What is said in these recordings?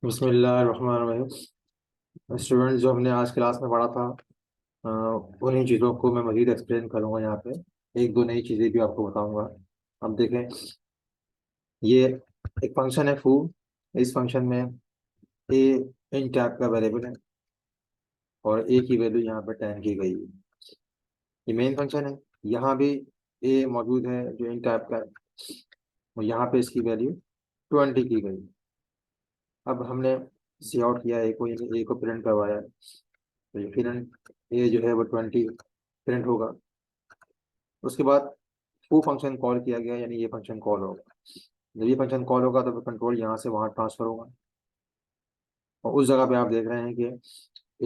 बिस्मिल्लाहिर्रहमानिर्रहीम। स्टूडेंट, जो हमने आज क्लास में पढ़ा था उन्हीं चीज़ों को मैं मज़ीद एक्सप्लेन करूँगा यहाँ पे। एक दो नई चीज़ें भी आपको बताऊँगा। अब देखें, ये एक फंक्शन है फू। इस फंक्शन में ए इन टाइप का वेरिएबल है और ए की वैल्यू यहाँ पर 10 की गई है। ये मेन फंक्शन है। यहाँ भी ए मौजूद है जो इन टाइप का है और यहाँ पे इसकी वैल्यू 20 की गई। अब हमने सी आउट किया ए को, यानी ए को प्रिंट करवाया, तो यकीनन ए जो है वो 20 प्रिंट होगा। उसके बाद फू फंक्शन कॉल किया गया, यानी ये फंक्शन कॉल होगा। जब ये फंक्शन कॉल होगा तो कंट्रोल यहाँ से वहाँ ट्रांसफर होगा और उस जगह पे आप देख रहे हैं कि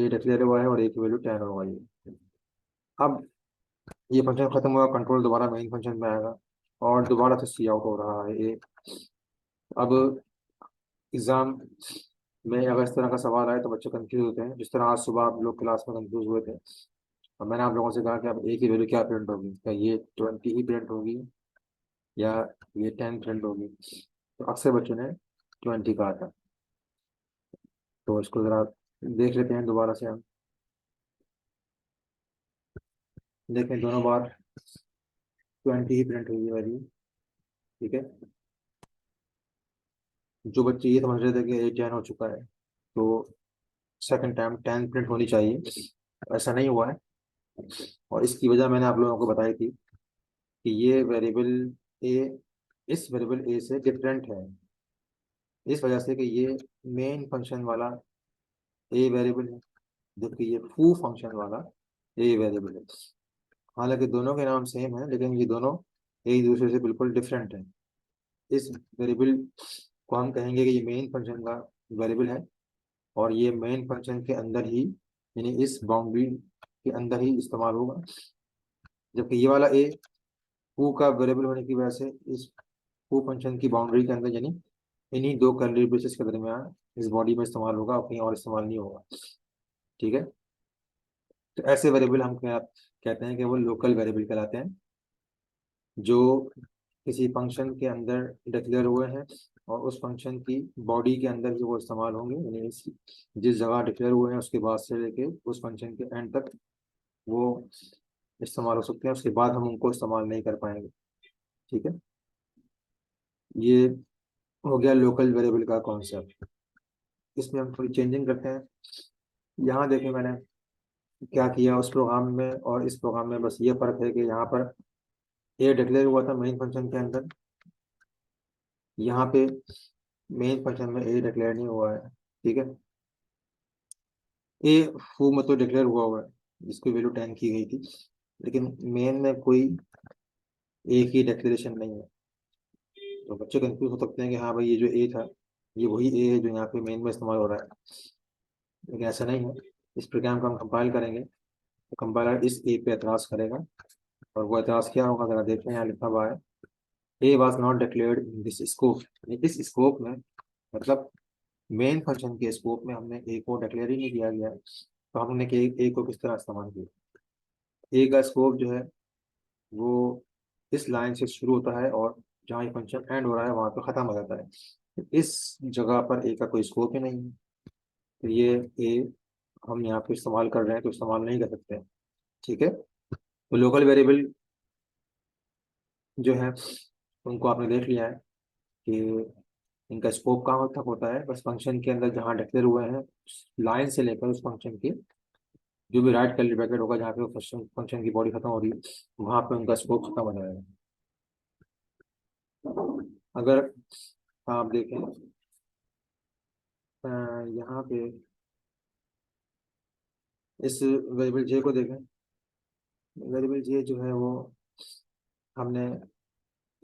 ए डिक्लेयर हुआ है और ए की वैल्यू 10 होगा ये। अब ये फंक्शन खत्म हुआ, कंट्रोल दोबारा मेन फंक्शन में आएगा और दोबारा से सी आउट हो रहा है ए। अब एग्जाम में अगर इस तरह का सवाल आए तो बच्चे कंफ्यूज होते हैं, जिस तरह आज सुबह आप लोग क्लास में कंफ्यूज हुए थे। और मैंने आप लोगों से कहा कि अब ए की वैल्यू क्या प्रिंट होगी, क्या ये 20 ही प्रिंट होगी या ये 10 प्रिंट होगी। तो अक्सर बच्चों ने 20 कहा था। तो इसको ज़रा देख लेते हैं दोबारा से हम। देखें, दोनों बार 20 ही प्रिंट हुई है वैल्यू। ठीक है। जो बच्चे ये समझ रहे थे कि 10 हो चुका है तो सेकंड टाइम 10 प्रिंट होनी चाहिए, ऐसा नहीं हुआ है। और इसकी वजह मैंने आप लोगों को बताई थी कि ये वेरिएबल ए इस वेरिएबल ए से डिफरेंट है, इस वजह से कि ये मेन फंक्शन वाला ए वेरिएबल है, जबकि ये फू फंक्शन वाला ए वेरिएबल है। हालांकि दोनों के नाम सेम है, लेकिन ये दोनों एक दूसरे से बिल्कुल डिफरेंट है। इस वेरिएबल को हम कहेंगे कि ये मेन फंक्शन का वेरिएबल है और ये मेन फंक्शन के अंदर ही, यानी इस बाउंड्री के अंदर ही इस्तेमाल होगा। जबकि ये वाला ए फू का वेरिएबल होने की वजह से इस फू फंक्शन की बाउंड्री के अंदर, यानी इन्हीं दो कर्ली ब्रेसेस के दरमियान इस बॉडी में इस्तेमाल होगा और कहीं और इस्तेमाल नहीं होगा। ठीक है। तो ऐसे वेरिएबल हम कहते हैं कि वो लोकल वेरिएबल कहलाते हैं, जो किसी फंक्शन के अंदर डिक्लेयर हुए हैं और उस फंक्शन की बॉडी के अंदर ही वो इस्तेमाल होंगे, यानी जिस जगह डिक्लेयर हुए हैं उसके बाद से लेके उस फंक्शन के एंड तक वो इस्तेमाल हो सकते हैं। उसके बाद हम उनको इस्तेमाल नहीं कर पाएंगे। ठीक है। ये हो गया लोकल वेरिएबल का कॉन्सेप्ट। इसमें हम थोड़ी चेंजिंग करते हैं। यहाँ देखें मैंने क्या किया उस प्रोग्राम में और इस प्रोग्राम में, बस ये फर्क है कि यहाँ पर ए डिक्लेयर हुआ था मेन फंक्शन के अंदर, यहाँ पे मेन फंक्शन में ए डिक्लेयर नहीं हुआ है। ठीक है। ए फू में तो डिक्लेयर हुआ है जिसकी वैल्यू 10 की गई थी, लेकिन मेन में कोई ए की डिक्लेरेशन नहीं है। तो बच्चे कंफ्यूज हो सकते हैं कि हाँ भाई, ये जो ए था ये वही ए है जो यहाँ पे मेन में इस्तेमाल हो रहा है, लेकिन ऐसा नहीं है। इस प्रोग्राम को हम कंपाइल करेंगे तो कंपाइलर इस ए पे एतराज़ करेगा और वो एतराज़ क्या होगा जरा देखते हैं। यहाँ लिखा हुआ है ए was not declared in this scope. इस स्कोप में मतलब मेन फंक्शन के स्कोप में हमने ए को डिक्लेयर ही नहीं किया गया है। तो हमने कि ए को किस तरह इस्तेमाल किया। ए का स्कोप जो है वो इस लाइन से शुरू होता है और जहाँ ये फंक्शन एंड हो रहा है वहाँ पे ख़त्म हो जाता है। तो इस जगह पर ए का कोई स्कोप ही नहीं है। तो ये ए हम यहाँ पे इस्तेमाल कर रहे हैं तो इस्तेमाल नहीं कर सकते। ठीक है। तो लोकल वेरिएबल जो है उनको आपने देख लिया है कि इनका स्कोप कहाँ तक होता है। बस फंक्शन के अंदर जहाँ डिक्लेयर हुए हैं लाइन से लेकर उस फंक्शन के जो भी राइट कर्ली ब्रैकेट होगा जहाँ पे वो फंक्शन फंक्शन की बॉडी खत्म हो रही है वहां पे उनका स्कोप खत्म हो जाएगा। अगर आप देखें यहाँ पे इस वेरिएबल जे को देखें। वेरिएबल जे जो है वो हमने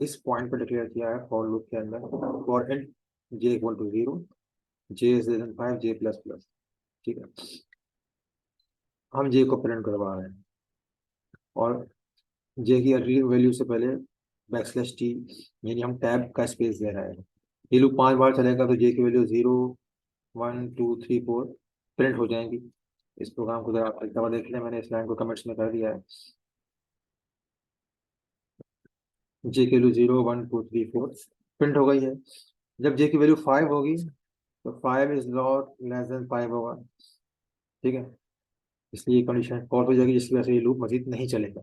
इस पॉइंट पर डिक्लेयर किया है फॉर लूप के अंदर, for int j equal to 0, j is greater than 5, j plus plus. ठीक है। हम जे को प्रिंट करवा रहे हैं और जे की अर्ली वैल्यू से पहले बैकस्लैश टी, यानी हम टैब का स्पेस दे रहे हैं। ये लूप 5 बार चलेगा तो जे की वैल्यू 0, 1 2 3 4 प्रिंट हो जाएंगी। इस प्रोग्राम को जरा आप एक दफा देख लें, मैंने इस लाइन को कमेंट्स में कर दिया है। जे की वैल्यू 0 1 2 3 4 प्रिंट हो गई है। जब जे की वैल्यू 5 होगी तो 5 इज नॉट लेस देन 5 होगा, ठीक है। इसलिए कंडीशन फॉल्स हो जाएगी, जिसकी वजह से ये लूप मजीद नहीं चलेगा।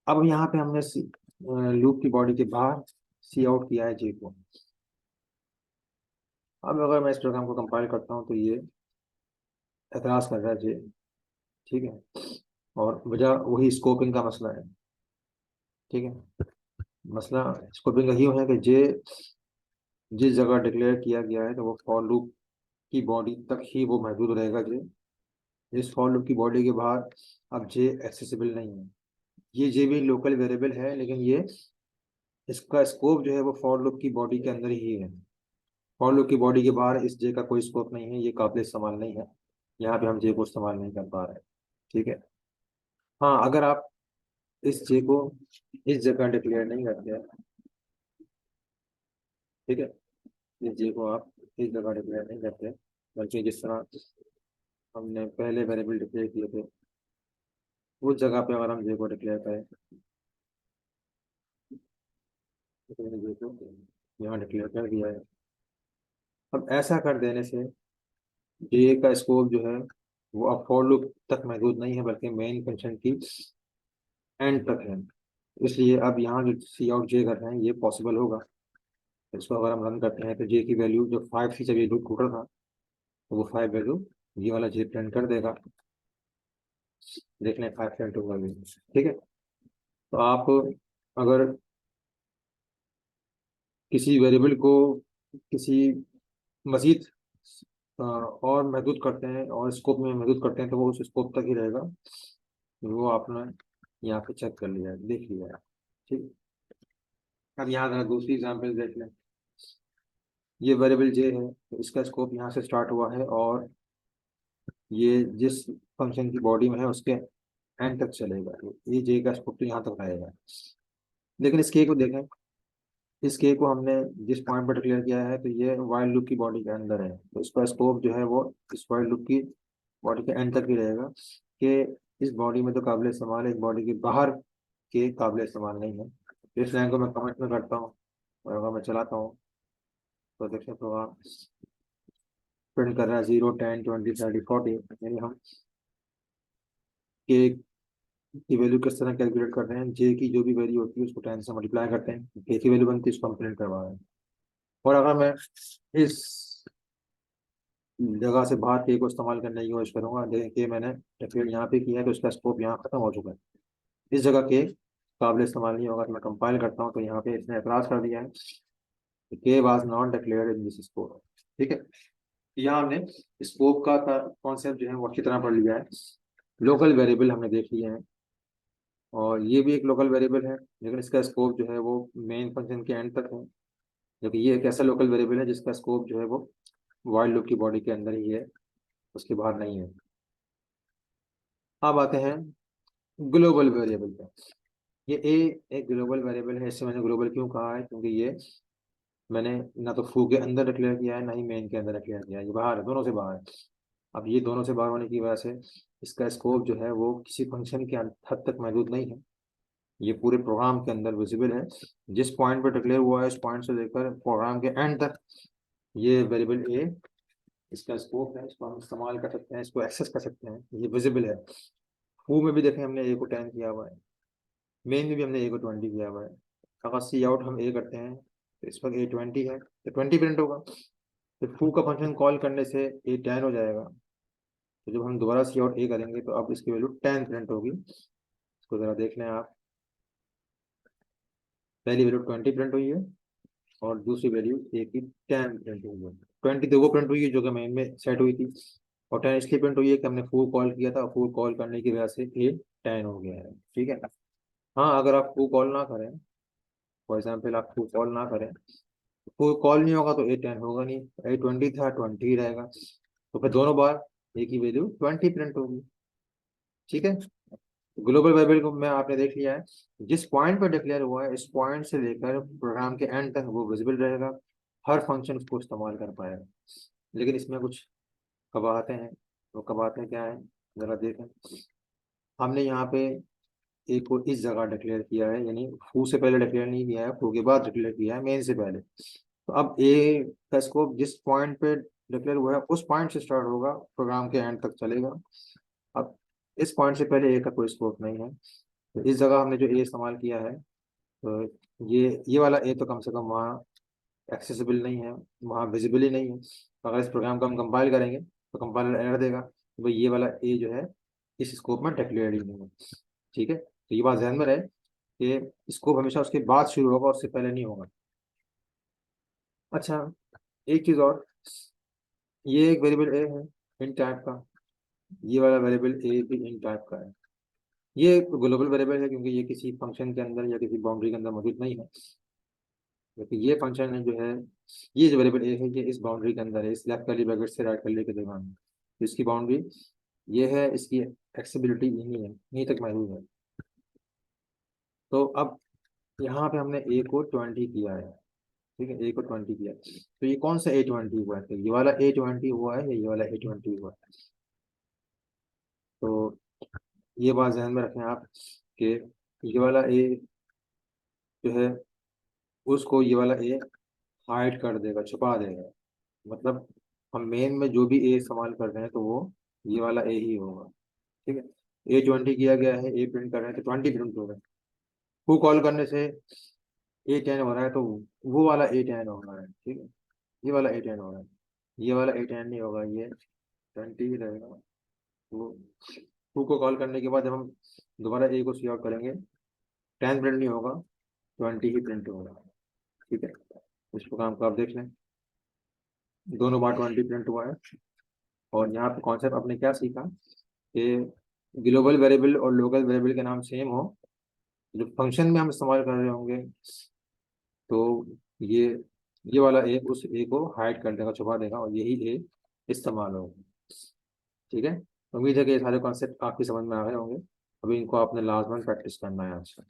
अब यहाँ पे हमने लूप की बॉडी के बाहर सी आउट किया है जे को। अब अगर मैं इस प्रोग्राम को कंपाइल करता हूँ तो ये एतराज कर रहा है जे, ठीक है। और वजह वही स्कोपिंग का मसला है, ठीक है। मसला स्कोपिंग का ही है कि जे जिस जगह डिक्लेयर किया गया है तो वो फॉर लूप की बॉडी तक ही वो महदूद रहेगा जे। जिस फॉर लूप की बॉडी के बाहर अब जे एक्सेसिबल नहीं है। ये जे भी लोकल वेरिएबल है, लेकिन ये इसका स्कोप जो है वो फॉर लूप की बॉडी के अंदर ही है। फॉर लूप की बॉडी के बाहर इस जे का कोई स्कोप नहीं है, ये काबिल इस्तेमाल नहीं है। यहाँ पे हम जे को इस्तेमाल नहीं कर पा रहे हैं, ठीक है। हाँ, अगर आप इस जे को इस जगह डिक्लेयर नहीं करते हैं, ठीक है, इस जे को आप इस जगह डिक्लेयर नहीं करते, बल्कि जिस तरह हमने पहले वेरिएबल डिक्लेयर किए थे उस जगह पे अगर हम जे को डिक्लेयर करें, तो मैंने जे को यहाँ डिक्लेयर कर दिया है। अब ऐसा कर देने से जे का स्कोप जो है वो अब फॉर लूप तक महदूद नहीं है, बल्कि मेन फंक्शन की एंड तक है। इसलिए अब यहाँ जो सी आउट जे कर रहे हैं ये पॉसिबल होगा। इसको अगर हम रन करते हैं तो जे की वैल्यू जो 5 थी जब ये लूप टूटा था, तो वो 5 वैल्यू ये वाला जे प्रिंट कर देगा। देख लें 5 प्रिंट होगा भी, ठीक है। तो आप अगर किसी वेरिएबल को किसी मजीद और महदूद करते हैं और स्कोप में महदूद करते हैं तो वो उस स्कोप तक ही रहेगा। वो आपने यहाँ पे चेक कर लिया है, देख लिया है, ठीक। अब यहाँ जरा दूसरी एग्जाम्पल देख लें। ये वेरिएबल जे है तो इसका स्कोप यहाँ से स्टार्ट हुआ है और ये जिस फंक्शन की बॉडी में है उसके एंड तक चलेगा। ये जे का स्कोप तो यहाँ तक रहेगा। लेकिन इस के को देखें, इस के को हमने जिस पॉइंट पर डिक्लेयर किया है तो ये वाइल लूप की बॉडी के अंदर है, तो इसका स्कोप जो है वो इस वाइल लूप की बॉडी के एंड तक ही रहेगा। कि इस बॉडी में तो काबिल इस्तेमाल है, इस बॉडी के बाहर के काबिल इस्तेमाल नहीं है। तो इस लाइन को मैं कमेंट में करता हूँ और अगर मैं चलाता हूँ तो देखिए प्रोग्राम प्रिंट कर रहा है 0 10 20 30 40। यानी हम के की वैल्यू किस तरह कैलकुलेट कर रहे हैं, जे की जो भी वैल्यू होती है उसको 10 से मल्टीप्लाई करते हैं, के की वैल्यू बनती है उसको हम प्रिंट करवा रहे हैं। और अगर मैं इस जगह से बाहर के को इस्तेमाल करने की कोशिश करूंगा, देखिए मैंने डिक्लेयर यहाँ पे किया है तो इसका स्कोप यहाँ खत्म हो चुका है। इस जगह के काबिल इस्तेमाल नहीं होगा। तो मैं कंपाइल करता हूँ तो यहाँ पे इसने एतराज कर दिया है, के was not declared in this scope, ठीक है। यहाँ हमने स्कोप का कॉन्सेप्ट जो है वो अच्छी तरह पढ़ लिया है। लोकल वेरिएबल हमने देख लिए हैं और ये भी एक लोकल वेरिएबल है, लेकिन इसका स्कोप जो है वो मेन फंक्शन के एंड तक है। जबकि ये एक ऐसा लोकल वेरिएबल है जिसका स्कोप जो है वो वाइल लूप की बॉडी के अंदर ही है, उसके बाहर नहीं है। अब आते हैं ग्लोबल वेरिएबल पे। ये ए एक ग्लोबल वेरिएबल है। इससे मैंने ग्लोबल क्यों कहा है, क्योंकि ये मैंने ना तो फू के अंदर डिक्लेयर किया है ना ही मेन के अंदर डिक्लेयर किया है, ये बाहर है, दोनों से बाहर है। अब ये दोनों से बाहर होने की वजह से इसका स्कोप जो है वो किसी फंक्शन के हद तक महदूद नहीं है, ये पूरे प्रोग्राम के अंदर विजिबल है। जिस पॉइंट पर डिक्लेयर हुआ है उस पॉइंट से लेकर प्रोग्राम के एंड तक ये वेरिएबल ए इसका स्कोप है, इसको हम इस्तेमाल कर सकते हैं, इसको एक्सेस कर सकते हैं, ये विजिबल है। फू में भी देखें हमने ए को 10 किया हुआ है, मेन में भी हमने ए को 20 किया हुआ है। अगर सी आउट हम ए करते हैं तो इस वक्त ए 20 है तो 20 प्रिंट होगा। तो फू का फंक्शन कॉल करने से ए 10 हो जाएगा। तो जब हम दोबारा सी आउट ए करेंगे तो अब इसकी वैल्यू 10 प्रिंट होगी। इसको ज़रा देख लें आप, पहली वैल्यू 20 प्रिंट हुई है और दूसरी वैल्यू ए की 10 प्रिंट हुई है। 20 तो वो प्रिंट हुई है जो कि मेन में सेट हुई थी, और 10 इसलिए प्रिंट हुई है कि हमने फू कॉल किया था, फू कॉल करने की वजह से ए 10 हो गया है, ठीक है। हाँ, अगर आप फू कॉल ना करें, फॉर एग्जाम्पल आप फू कॉल ना करें, फू कॉल नहीं होगा तो ए 10 होगा नहीं, ए 20 था 20 ही रहेगा। तो फिर दोनों बार ए की वैल्यू 20 प्रिंट होगी, ठीक है। ग्लोबल वेरिएबल को मैं आपने देख लिया है, जिस पॉइंट पर डिक्लेयर हुआ है इस पॉइंट से लेकर प्रोग्राम के एंड तक वो विजिबल रहेगा, हर फंक्शन उसको इस्तेमाल कर पाएगा। लेकिन इसमें कुछ कबाहतें हैं। वो कबाहतें क्या है, जरा देखें। हमने यहाँ पे ए को इस जगह डिक्लेयर किया है, यानी फू से पहले डिक्लेयर नहीं किया है, फू के बाद डिक्लेयर किया है मेन से पहले। तो अब ए का स्कोप जिस पॉइंट पे डिक्लेयर हुआ है उस पॉइंट से स्टार्ट होगा, प्रोग्राम के एंड तक चलेगा। अब इस पॉइंट से पहले ए का कोई स्कोप नहीं है, तो इस जगह हमने जो ए इस्तेमाल किया है, तो ये वाला ए तो कम से कम वहाँ एक्सेसिबल नहीं है, वहाँ विजिबल ही नहीं है। तो अगर इस प्रोग्राम को हम कंपाइल करेंगे तो कंपाइलर एरर देगा कि भाई ये वाला ए जो है इस स्कोप में डिक्लेयर्ड ही नहीं है। ठीक है, तो ये बात ध्यान में रहे कि स्कोप हमेशा उसके बाद शुरू होगा, उससे पहले नहीं होगा। अच्छा, एक चीज़ और, ये एक वेरिएबल ए है इन टाइप का, ये वाला वेरिएबल ए भी इन टाइप का है। ये ग्लोबल वेरिएबल है क्योंकि ये किसी फंक्शन के अंदर या किसी बाउंड्री के अंदर मौजूद नहीं है, क्योंकि ये फंक्शन है जो है, ये जो वेरिएबल ए है ये इस बाउंड्री के अंदर है, इस लेफ्ट कर्ली ब्रैकेट से राइट कर्ली के दरम्यान है। तो इसकी बाउंड्री ये है, इसकी एक्सेसिबिलिटी यही है, यहीं तक महदूद है। तो अब यहाँ पे हमने ए को 20 किया है। ठीक है, ए को 20 किया है। तो ये कौन सा A20 हुआ है? तो ये वाला A20 हुआ है या ये वाला A20 हुआ है? तो ये बात ध्यान में रखें आप कि ये वाला ए जो है उसको ये वाला ए हाइड कर देगा, छुपा देगा। मतलब हम मेन में जो भी ए इस्तेमाल कर रहे हैं तो वो ये वाला ए ही होगा। ठीक है, A20 किया गया है, ए प्रिंट कर रहे हैं तो 20 प्रिंट होगा। को कॉल करने से A10 हो रहा है तो वो वाला A10 हो रहा है। ठीक है, ये वाला A10 हो रहा है, ये वाला A10 नहीं होगा, ये 20 ही रहेगा। वो टू को कॉल करने के बाद जब हम दोबारा ए को सी आउट करेंगे, 10 प्रिंट नहीं होगा, 20 ही प्रिंट होगा। ठीक है, इस प्रोग्राम को आप देख लें, दोनों बार 20 प्रिंट हुआ है। और यहाँ पे कॉन्सेप्ट आपने क्या सीखा कि ग्लोबल वेरिएबल और लोकल वेरिएबल के नाम सेम हो, जो फंक्शन में हम इस्तेमाल कर रहे होंगे, तो ये ये वाला ए उस ए को हाइड कर देगा, छुपा देगा, और यही ए इस्तेमाल होगा। ठीक है, उम्मीद है कि ये सारे कॉन्सेप्ट आपकी समझ में आ गए होंगे। अभी इनको आपने लाजमन प्रैक्टिस करना है आज से।